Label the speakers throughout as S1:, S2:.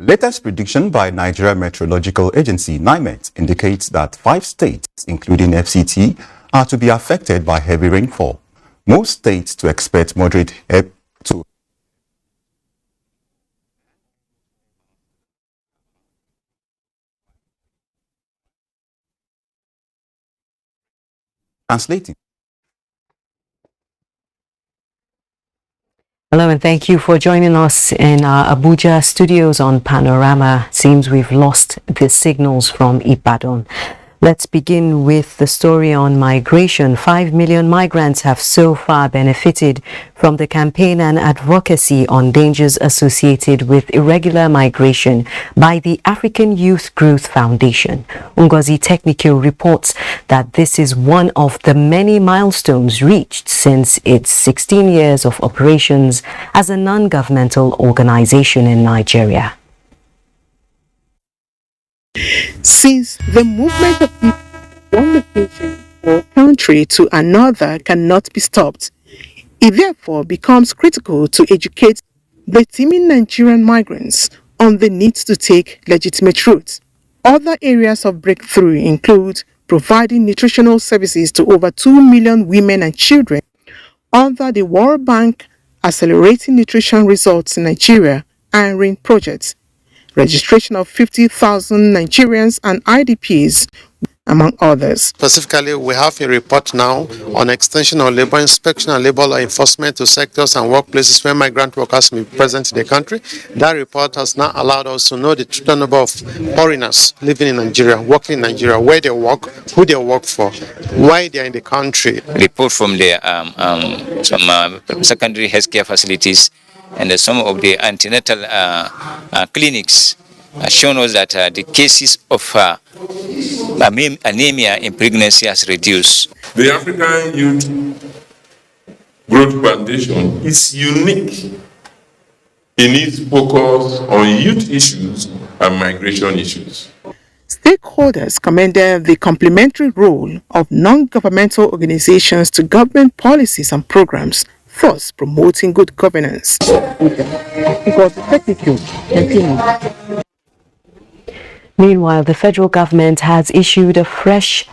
S1: Latest prediction by Nigeria Meteorological Agency (NIMET) indicates that 5 states, including FCT, are to be affected by heavy rainfall. Most states to expect moderate to translating.
S2: Hello and thank you for joining us in our Abuja studios on Panorama. Seems we've lost the signals from Ibadan. Let's begin with the story on migration. 5 million migrants have so far benefited from the campaign and advocacy on dangers associated with irregular migration by the African Youth Growth Foundation. Ngozi Technical reports that this is one of the many milestones reached since its 16 years of operations as a non-governmental organization in Nigeria.
S3: Since the movement of people from one location or country to another cannot be stopped, it therefore becomes critical to educate the teeming Nigerian migrants on the need to take legitimate routes. Other areas of breakthrough include providing nutritional services to over 2 million women and children under the World Bank Accelerating Nutrition Results in Nigeria and RAIN projects, registration of 50,000 Nigerians and IDPs, among others.
S4: Specifically, we have a report now on extension of labor inspection and labor law enforcement to sectors and workplaces where migrant workers may be present in the country. That report has now allowed us to know the total number of foreigners living in Nigeria, working in Nigeria, where they work, who they work for, why they are in the country.
S5: Report from the some secondary healthcare facilities and some of the antenatal clinics have shown us that the cases of anemia in pregnancy has reduced.
S6: The African Youth Growth Foundation is unique in its focus on youth issues and migration issues.
S3: Stakeholders commended the complementary role of non-governmental organizations to government policies and programs, thus promoting good governance.
S2: Meanwhile, the federal government has issued a fresh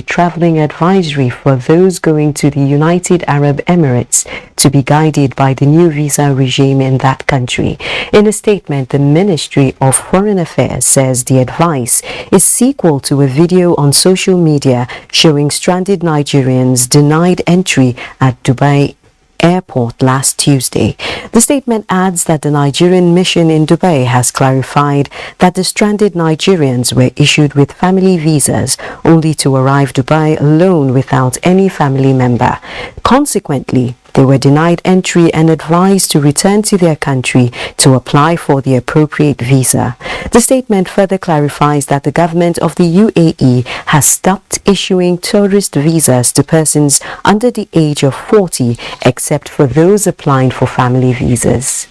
S2: traveling advisory for those going to the United Arab Emirates to be guided by the new visa regime in that country. In a statement, the Ministry of Foreign Affairs says the advice is sequel to a video on social media showing stranded Nigerians denied entry at Dubai Airport last Tuesday. The statement adds that the Nigerian mission in Dubai has clarified that the stranded Nigerians were issued with family visas only to arrive Dubai alone without any family member. Consequently, they were denied entry and advised to return to their country to apply for the appropriate visa. The statement further clarifies that the government of the UAE has stopped issuing tourist visas to persons under the age of 40, except for those applying for family visas.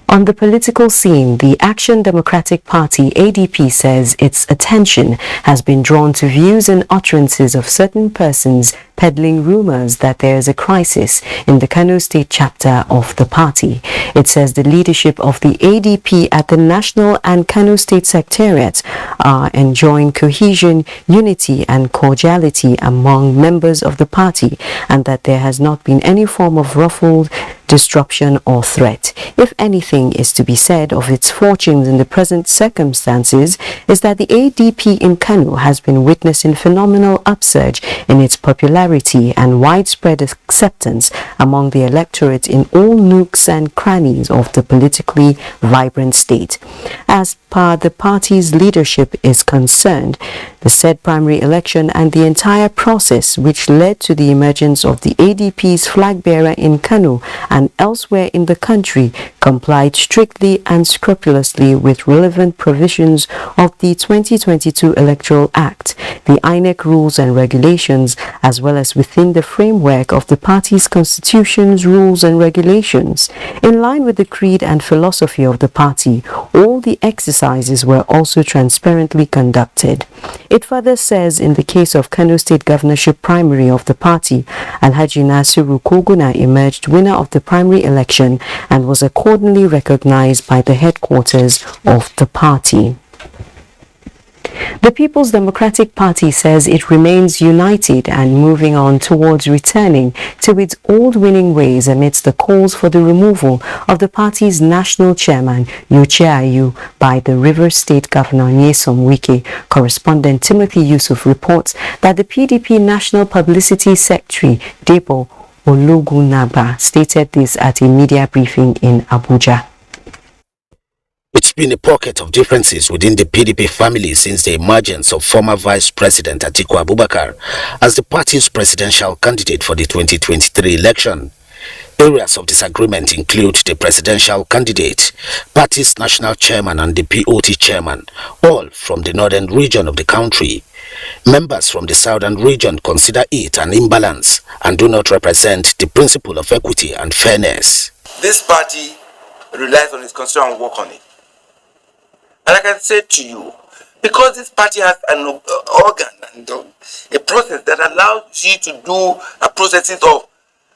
S2: On the political scene, the Action Democratic Party, ADP, says its attention has been drawn to views and utterances of certain persons peddling rumors that there is a crisis in the Kano State chapter of the party. It says the leadership of the ADP at the National and Kano State Secretariats are enjoying cohesion, unity and cordiality among members of the party, and that there has not been any form of ruffled disruption or threat. If anything is to be said of its fortunes in the present circumstances, is that the ADP in Kano has been witnessing phenomenal upsurge in its popularity and widespread acceptance among the electorate in all nooks and crannies of the politically vibrant state. As far the party's leadership is concerned, the said primary election and the entire process which led to the emergence of the ADP's flag bearer in Kano and elsewhere in the country complied strictly and scrupulously with relevant provisions of the 2022 Electoral Act, the INEC rules and regulations, as well as within the framework of the party's constitutions, rules and regulations. In line with the creed and philosophy of the party, all the exercises were also transparently conducted. It further says in the case of Kano State governorship primary of the party, Alhaji Nasiru Koguna emerged winner of the primary election and was accorded suddenly recognized by the headquarters of the party. The People's Democratic Party says it remains united and moving on towards returning to its old winning ways amidst the calls for the removal of the party's national chairman, Uche Ayu, by the Rivers State Governor Nyesom Wike. Correspondent Timothy Yusuf reports that the PDP National Publicity Secretary, Debo Ologunagba, stated this at a media briefing in Abuja.
S7: It's been a pocket of differences within the PDP family since the emergence of former Vice President Atiku Abubakar as the party's presidential candidate for the 2023 election. Areas of disagreement include the presidential candidate, party's national chairman and the POT chairman, all from the northern region of the country. Members from the southern region consider it an imbalance and do not represent the principle of equity and fairness.
S8: This party relies on its constitution and work on it. And I can say to you, because this party has an organ and a process that allows you to do a process of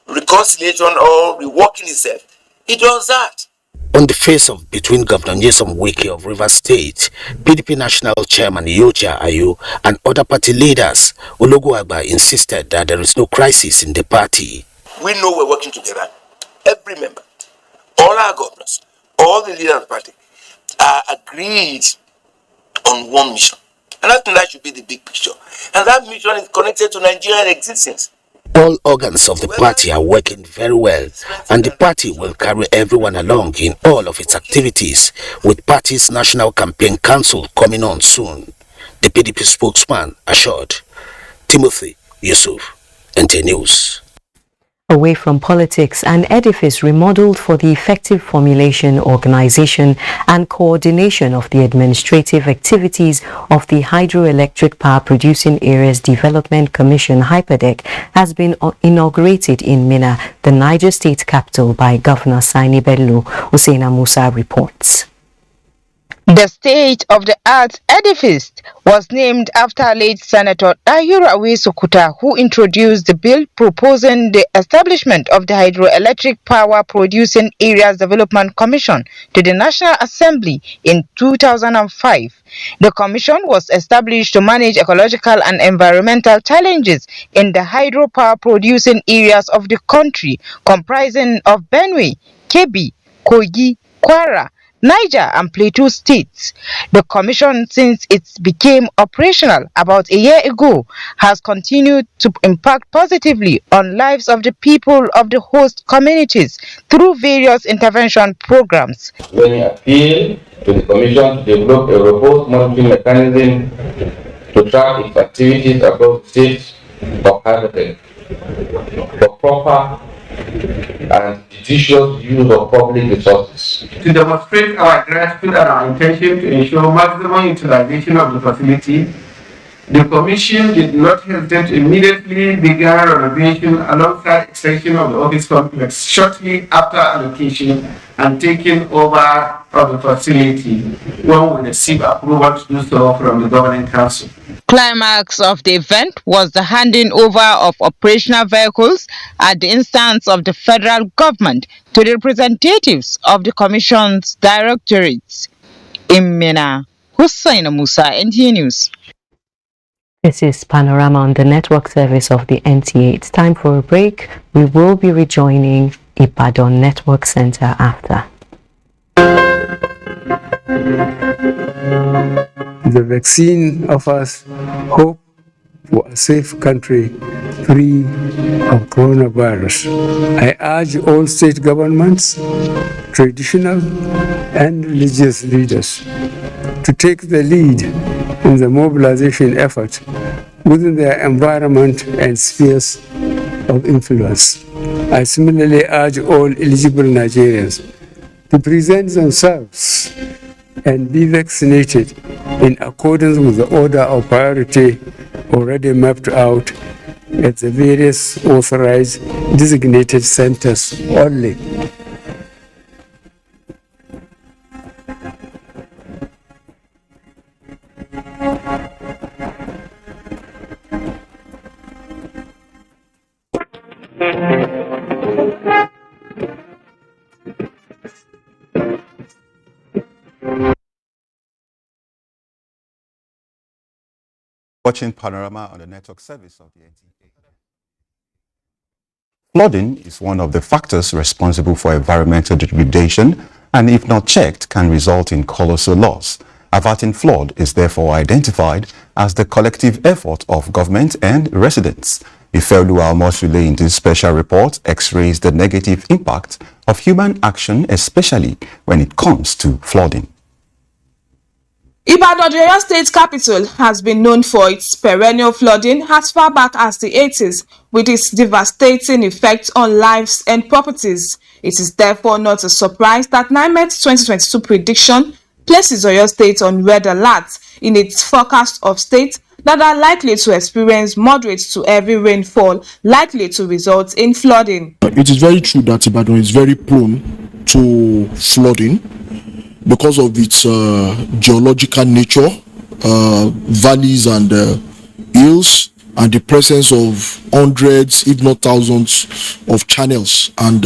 S8: reconciliation or reworking itself, it does that.
S7: On the face of between Governor Nyesom Wike of Rivers State, PDP National Chairman Uche Ayu, and other party leaders, Ologunagba insisted that there is no crisis in the party.
S8: We know we're working together. Every member, all our governors, all the leaders of the party are agreed on one mission. And I think that should be the big picture. And that mission is connected to Nigerian existence.
S7: All organs of the party are working very well, and the party will carry everyone along in all of its activities, with party's National Campaign Council coming on soon, the PDP spokesman assured. Timothy Yusuf, NTA News.
S2: Away from politics, an edifice remodeled for the effective formulation, organization and coordination of the administrative activities of the Hydroelectric Power Producing Areas Development Commission (HYPODEC) has been inaugurated in Minna, the Niger State capital, by Governor Sani Bello. Usaina Musa reports.
S9: The state-of-the-art edifice was named after late Senator Dahiru Awesokuta, who introduced the bill proposing the establishment of the Hydroelectric Power Producing Areas Development Commission to the National Assembly in 2005. The commission was established to manage ecological and environmental challenges in the hydropower producing areas of the country, comprising of Benue, Kebbi, Kogi, Kwara, Niger and Plateau states. The commission, since it became operational about a year ago, has continued to impact positively on lives of the people of the host communities through various intervention programs.
S10: When you appeal to the commission to develop a robust monitoring mechanism to track its activities across the state of Hydroelectric for proper and judicious use of public resources.
S11: To demonstrate our gratitude and our intention to ensure maximum utilization of the facility, the Commission did not hesitate to immediately begin renovation alongside extension of the office complex shortly after allocation and taking over of the facility when we receive approval to do so from the Governing Council.
S9: Climax of the event was the handing over of operational vehicles at the instance of the federal government to the representatives of the Commission's directorates. In Minna, Usaina Musa, NTA News.
S2: This is Panorama on the network service of the NTA. It's time for a break. We will be rejoining Ibadan Network Center after.
S12: The vaccine offers hope for a safe country free of coronavirus. I urge all state governments, traditional and religious leaders to take the lead in the mobilization effort within their environment and spheres of influence. I similarly urge all eligible Nigerians to present themselves and be vaccinated in accordance with the order of priority already mapped out at the various authorized designated centers only.
S1: Watching Panorama on the network service of the NTA. Flooding is one of the factors responsible for environmental degradation and, if not checked, can result in colossal loss. Averting flood is therefore identified as the collective effort of government and residents. Ifeoluwa Omosule in this special report x-rays the negative impact of human action, especially when it comes to flooding.
S13: Ibadan, the Oyo State capital, has been known for its perennial flooding as far back as the 80s, with its devastating effects on lives and properties. It is therefore not a surprise that NIMET's 2022 prediction places Oyo State on red alert in its forecast of states that are likely to experience moderate to heavy rainfall, likely to result in flooding.
S14: It is very true that Ibadan is very prone to flooding because of its geological nature, valleys and hills, and the presence of hundreds, if not thousands, of channels and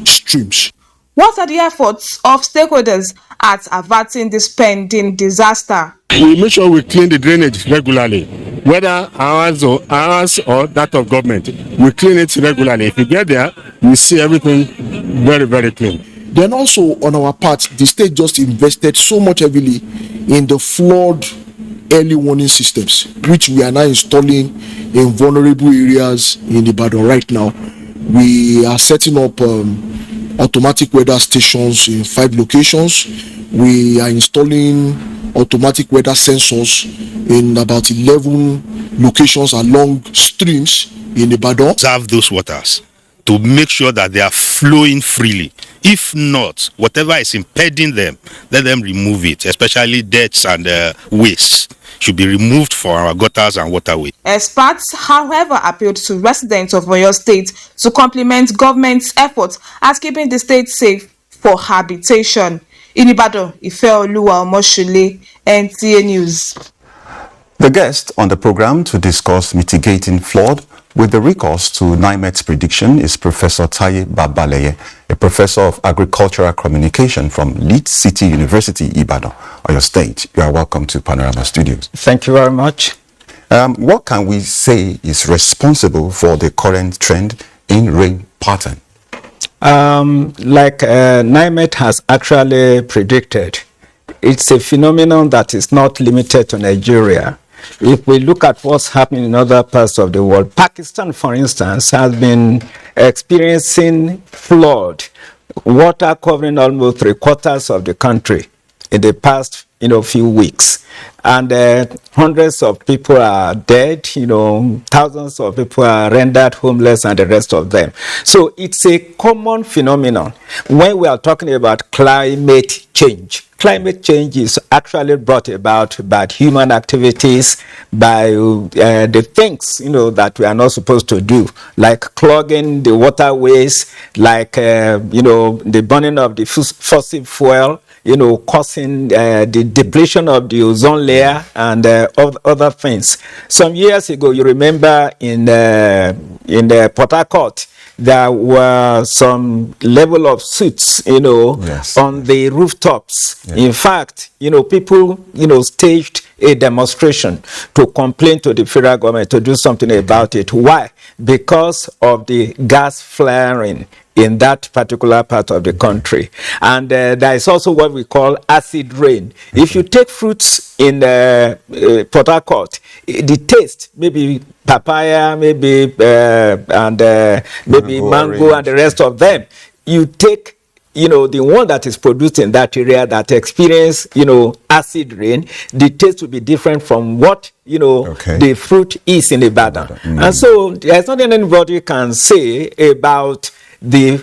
S14: streams.
S13: What are the efforts of stakeholders at averting this pending disaster?
S15: We make sure we clean the drainage regularly, whether ours or that of government. We clean it regularly. If you get there, you see everything very, very clean.
S14: Then also on our part, the state just invested so much heavily in the flood early warning systems, which we are now installing in vulnerable areas in Ibadan right now. We are setting up automatic weather stations in 5 locations. We are installing automatic weather sensors in about 11 locations along streams in Ibadan.
S16: Observe those waters to make sure that they are flowing freely. If not, whatever is impeding them, let them remove it, especially debts and waste should be removed for our gutters and waterways.
S13: Experts, however, appealed to residents of Oyo State to complement government's efforts at keeping the state safe for habitation. In Ibadan, Ifeoluwa Omosule, NTA News.
S1: The guest on the program to discuss mitigating flood with the recourse to NIMET's prediction is Professor Taye Babaleye, a professor of agricultural communication from Leeds City University, Ibadan, Oyo State. You are welcome to Panorama Studios.
S17: Thank you very much.
S1: What can we say is responsible for the current trend in rain pattern?
S17: NIMET has actually predicted, it's a phenomenon that is not limited to Nigeria. If we look at what's happening in other parts of the world, Pakistan, for instance, has been experiencing flood, water covering almost 3/4 of the country in the past, few weeks. And hundreds of people are dead, thousands of people are rendered homeless and the rest of them. So it's a common phenomenon when we are talking about climate change. Climate change is actually brought about by human activities, by the things, that we are not supposed to do, like clogging the waterways, like, the burning of the fossil fuel, causing the depletion of the ozone layer and other things. Some years ago, you remember in Port Harcourt, there were some level of suits,
S1: Yes.
S17: on the rooftops.
S1: Yeah.
S17: In fact, people, staged a demonstration to complain to the federal government to do something about it. Why? Because of the gas flaring in that particular part of the country. And there is also what we call acid rain. If you take fruits in Port Harcourt, the taste, maybe papaya, maybe mango and the rest of them, you take the one that is produced in that area that experience, acid rain, the taste will be different from what, the fruit is in Ibadan. And so there's nothing anybody can say about the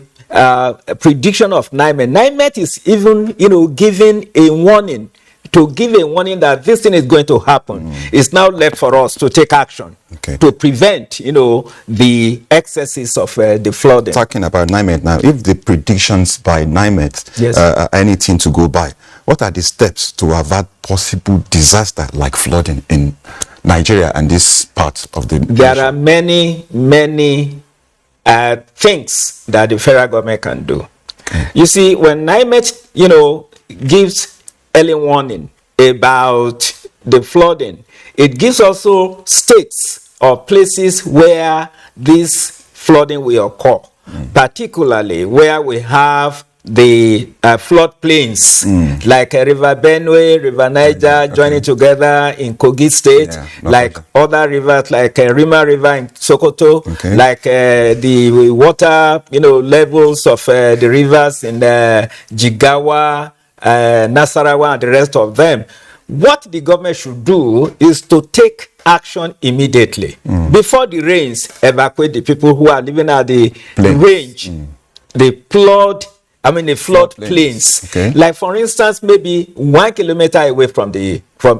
S17: prediction of NIMET. NIMET is even, giving a warning, to give a warning that this thing is going to happen. It's now left for us to take action to prevent, the excesses of the flooding.
S1: Talking about NIMET now, if the predictions by NIMET are anything to go by, what are the steps to avert possible disaster like flooding in Nigeria and this part of the
S17: There
S1: nation?
S17: are many things that the federal government can do. You see, when NIMET, gives early warning about the flooding, it gives also states or places where this flooding will occur, particularly where we have the floodplains like River Benue, River Niger joining together in Kogi State, like other rivers like Rima River in Sokoto, like the water levels of the rivers in Jigawa, Nasarawa, and the rest of them. What the government should do is to take action immediately before the rains evacuate the people who are living at the range, the flood plains. Like for instance, maybe 1 kilometer away from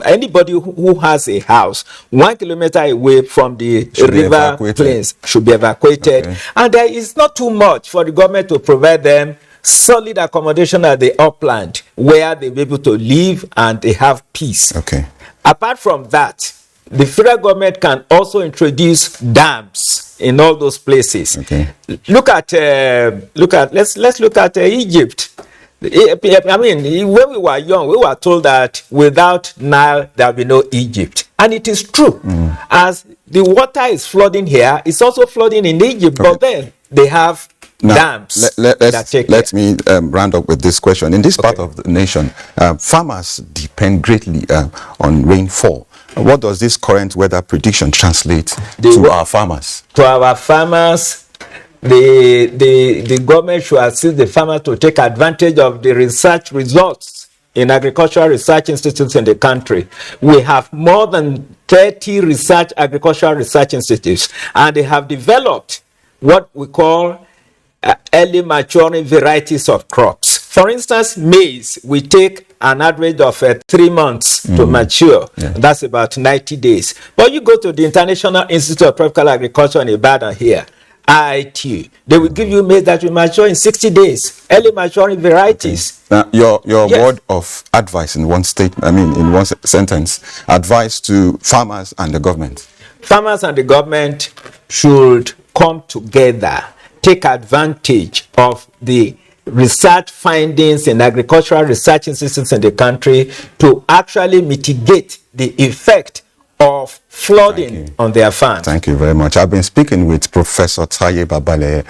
S17: anybody who has a house, 1 kilometer away from the river plains should be evacuated. And there is not too much for the government to provide them solid accommodation at the upland where they'll be able to live and they have peace. Apart from that, the federal government can also introduce dams in all those places. Let's look at Egypt. I mean, when we were young, we were told that without Nile there will be no Egypt, and it is true. As the water is flooding here, it's also flooding in Egypt, but then they have dams.
S1: Let me round up with this question. In this part of the nation, farmers depend greatly on rainfall. What does this current weather prediction translate to our farmers?
S17: To our farmers, the government should assist the farmers to take advantage of the research results in agricultural research institutes in the country. We have more than 30 agricultural research institutes, and they have developed what we call early maturing varieties of crops. For instance, maize, we take an average of 3 months to mature. That's about 90 days. But you go to the International Institute of Tropical Agriculture in Ibadan here, IIT, they will give you maize that will mature in 60 days. Early maturing varieties.
S1: Now, your word of advice in one in one sentence, advice to farmers and the government.
S17: Farmers and the government should come together, take advantage of the research findings in agricultural research institutes in the country to actually mitigate the effect of flooding on their farms.
S1: Thank you very much. I've been speaking with Professor Taye Babale,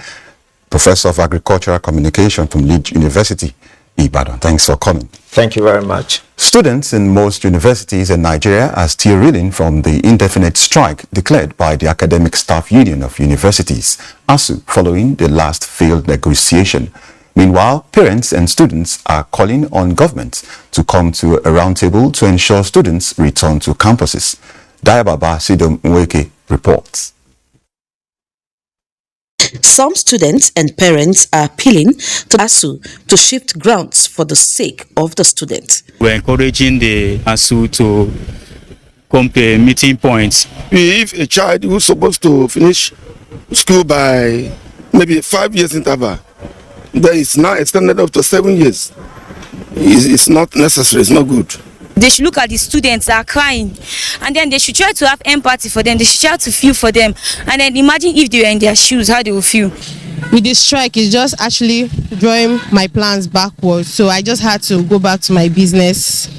S1: Professor of Agricultural Communication from Leeds University, Ibadan. Thanks for coming.
S17: Thank you very much.
S1: Students in most universities in Nigeria are still reeling from the indefinite strike declared by the Academic Staff Union of Universities, ASU, following the last failed negotiation. Meanwhile, parents and students are calling on government to come to a roundtable to ensure students return to campuses. Diababa Sidom Nweke reports.
S18: Some students and parents are appealing to ASU to shift grounds for the sake of the students.
S19: We're encouraging the ASU to come to a meeting point.
S20: If a child who's supposed to finish school by maybe 5 years interval, that is now extended up to 7 years, it's not necessary, it's not good.
S21: They should look at the students that are crying, and then they should try to have empathy for them. They should try to feel for them, and then imagine if they were in their shoes, how they will feel.
S22: With this strike, it's just actually drawing my plans backwards. So I just had to go back to my business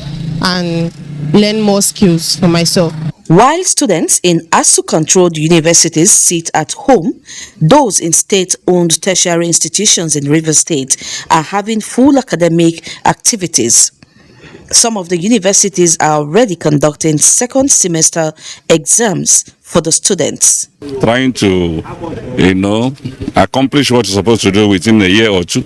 S22: and learn more skills for myself.
S18: While students in ASU-controlled universities sit at home, those in state-owned tertiary institutions in Rivers State are having full academic activities. Some of the universities are already conducting second semester exams for the students.
S23: Trying to, accomplish what you're supposed to do within a year or two.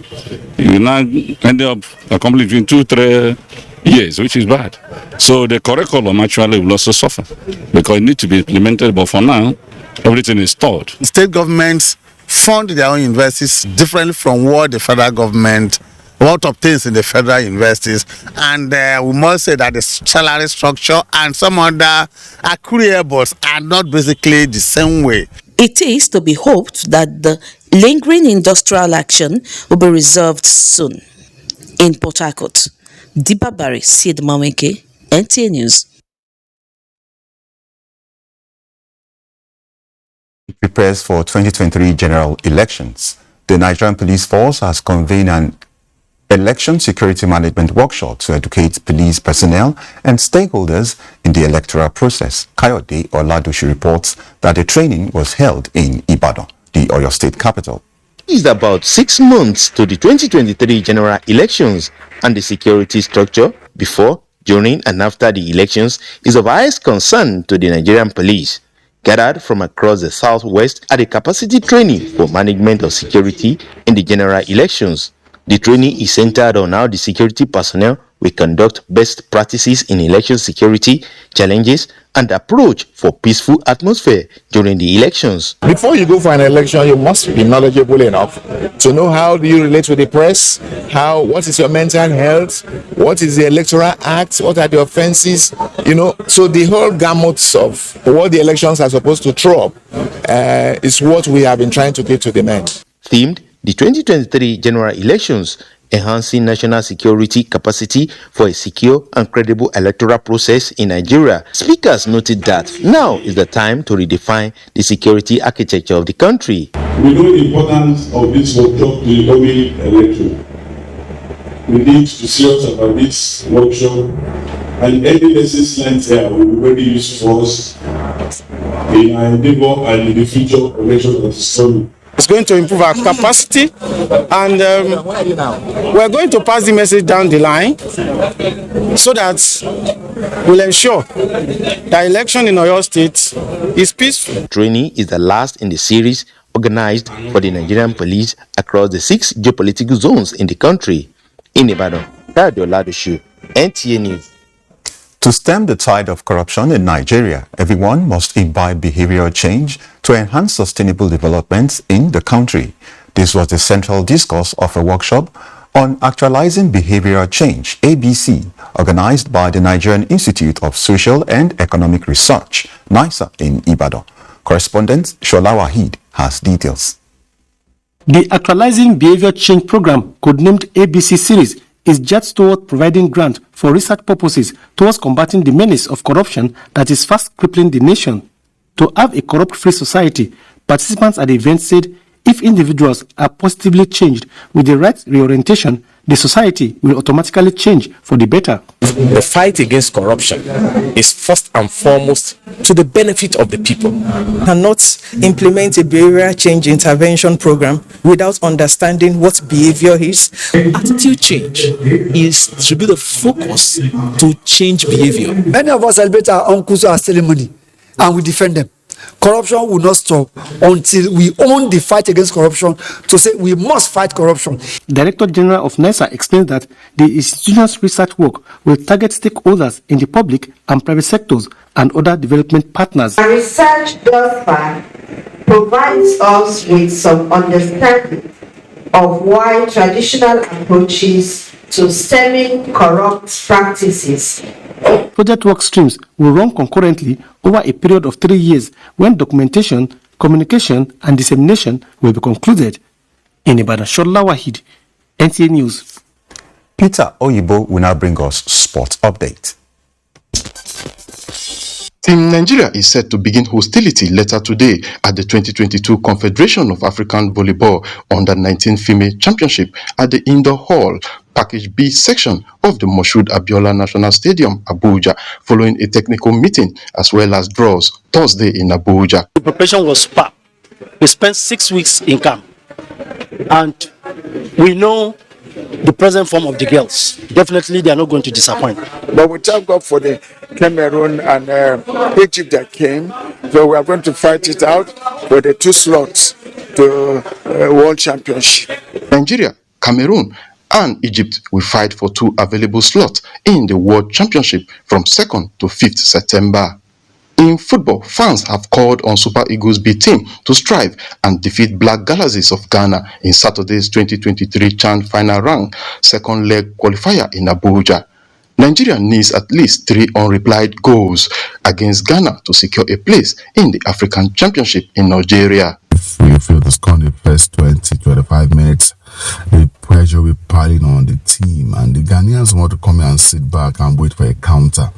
S23: You now end up accomplishing 2-3 years, which is bad. So the curriculum actually will also suffer because it needs to be implemented. But for now, everything is stalled.
S24: State governments fund their own universities differently from what the federal government obtains in the federal universities, and we must say that the salary structure and some other accruables are not basically the same way.
S18: It is to be hoped that the lingering industrial action will be resolved soon. In Port Harcourt, Dibabari Sid Maweke, NTA News.
S1: Prepares for 2023 general elections. The Nigerian Police Force has convened an election security management workshop to educate police personnel and stakeholders in the electoral process. Kayode Oladoshi reports that the training was held in Ibadan, the Oyo State capital.
S3: It is about 6 months to the 2023 general elections, and the security structure before, during and after the elections is of highest concern to the Nigerian police. Gathered from across the southwest at a capacity training for management of security in the general elections. The training is centered on how the security personnel will conduct best practices in election security, challenges, and approach for peaceful atmosphere during the elections.
S4: Before you go for an election, you must be knowledgeable enough to know how do you relate with the press, what is your mental health, what is the Electoral Act, what are the offenses, so the whole gamut of what the elections are supposed to throw up is what we have been trying to give to the men.
S3: Themed the 2023 general elections, enhancing national security capacity for a secure and credible electoral process in Nigeria. Speakers noted that now is the time to redefine the security architecture of the country.
S5: We know the importance of this workshop to the coming election. We need to see us about this workshop, and any lessons learned here will be very useful for us in our endeavor and in the future election that is coming.
S4: It's going to improve our capacity, and we're going to pass the message down the line so that we'll ensure the election in Oyo State is peaceful.
S3: Training is the last in the series organized for the Nigerian police across the 6 geopolitical zones in the country. In Ibadan, Kayode Oladoshi, NTA News.
S1: To stem the tide of corruption in Nigeria, everyone must imbibe behavioral change to enhance sustainable development in the country. This was the central discourse of a workshop on actualizing behavioral change, ABC, organized by the Nigerian Institute of Social and Economic Research, NISA, in Ibadan. Correspondent Shola Wahid has details.
S6: The Actualizing Behavior Change Program, codenamed ABC series, is judged toward providing grant for research purposes towards combating the menace of corruption that is fast crippling the nation. To have a corrupt-free society, participants at the event said if individuals are positively changed with the right reorientation, the society will automatically change for the better.
S25: The fight against corruption is first and foremost to the benefit of the people.
S26: Cannot implement a behavioral change intervention program without understanding what behavior is.
S25: Attitude change is to be the focus to change behavior.
S27: Many of us celebrate our uncles who are stealing money and we defend them. Corruption will not stop until we own the fight against corruption to say we must fight corruption.
S6: Director General of NISA explains that the institution's research work will target stakeholders in the public and private sectors and other development partners.
S28: Our research thus far provides us with some understanding of why traditional approaches to stemming corrupt practices.
S6: Project work streams will run concurrently over a period of 3 years when documentation, communication, and dissemination will be concluded. In Ibadan, Shola Wahid, NTA News.
S1: Peter Oyibo will now bring us sports update.
S29: Team Nigeria is set to begin hostility later today at the 2022 Confederation of African Volleyball Under-19 Female Championship at the Indoor Hall, Package B section of the Moshood Abiola National Stadium, Abuja, following a technical meeting as well as draws Thursday in Abuja.
S30: The preparation was superb. We spent 6 weeks in camp, and we know the present form of the girls. Definitely, they are not going to disappoint.
S4: But we thank God for the Cameroon and Egypt that came. So we are going to fight it out for the 2 slots to World Championship.
S29: Nigeria, Cameroon, and Egypt will fight for 2 available slots in the World Championship from 2nd to 5th September. In football, fans have called on Super Eagles B team to strive and defeat Black Galaxies of Ghana in Saturday's 2023 CHAN final round, second leg qualifier in Abuja. Nigeria needs at least 3 unreplied goals against Ghana to secure a place in the African Championship in Nigeria.
S31: You feel the score in the first 20-25 minutes, the pressure will piling on the team, and the Ghanaians want to come and sit back and wait for a counter.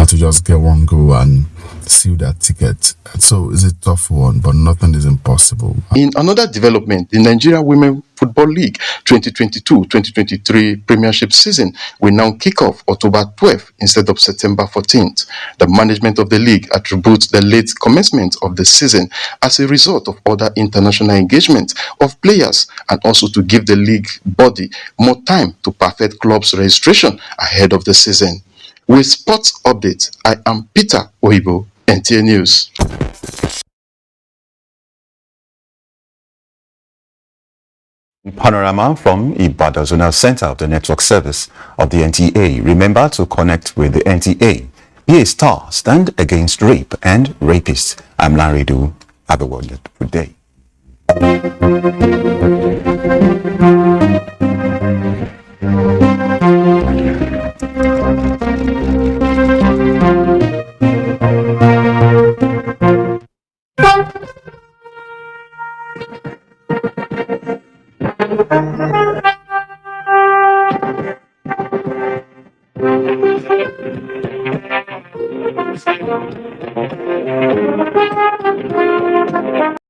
S31: to just get one goal and seal their ticket. So it's a tough one, but nothing is impossible.
S29: In another development, the Nigerian Women Football League 2022-2023 Premiership season will now kick off October 12th instead of September 14th. The management of the league attributes the late commencement of the season as a result of other international engagement of players and also to give the league body more time to perfect clubs' registration ahead of the season. With sports update, I am Peter Oibo, NTA News.
S1: Panorama from Ibadan Zonal Center of the Network Service of the NTA. Remember to connect with the NTA. Be a star, stand against rape and rapists. I'm Larry Du. Have a wonderful day.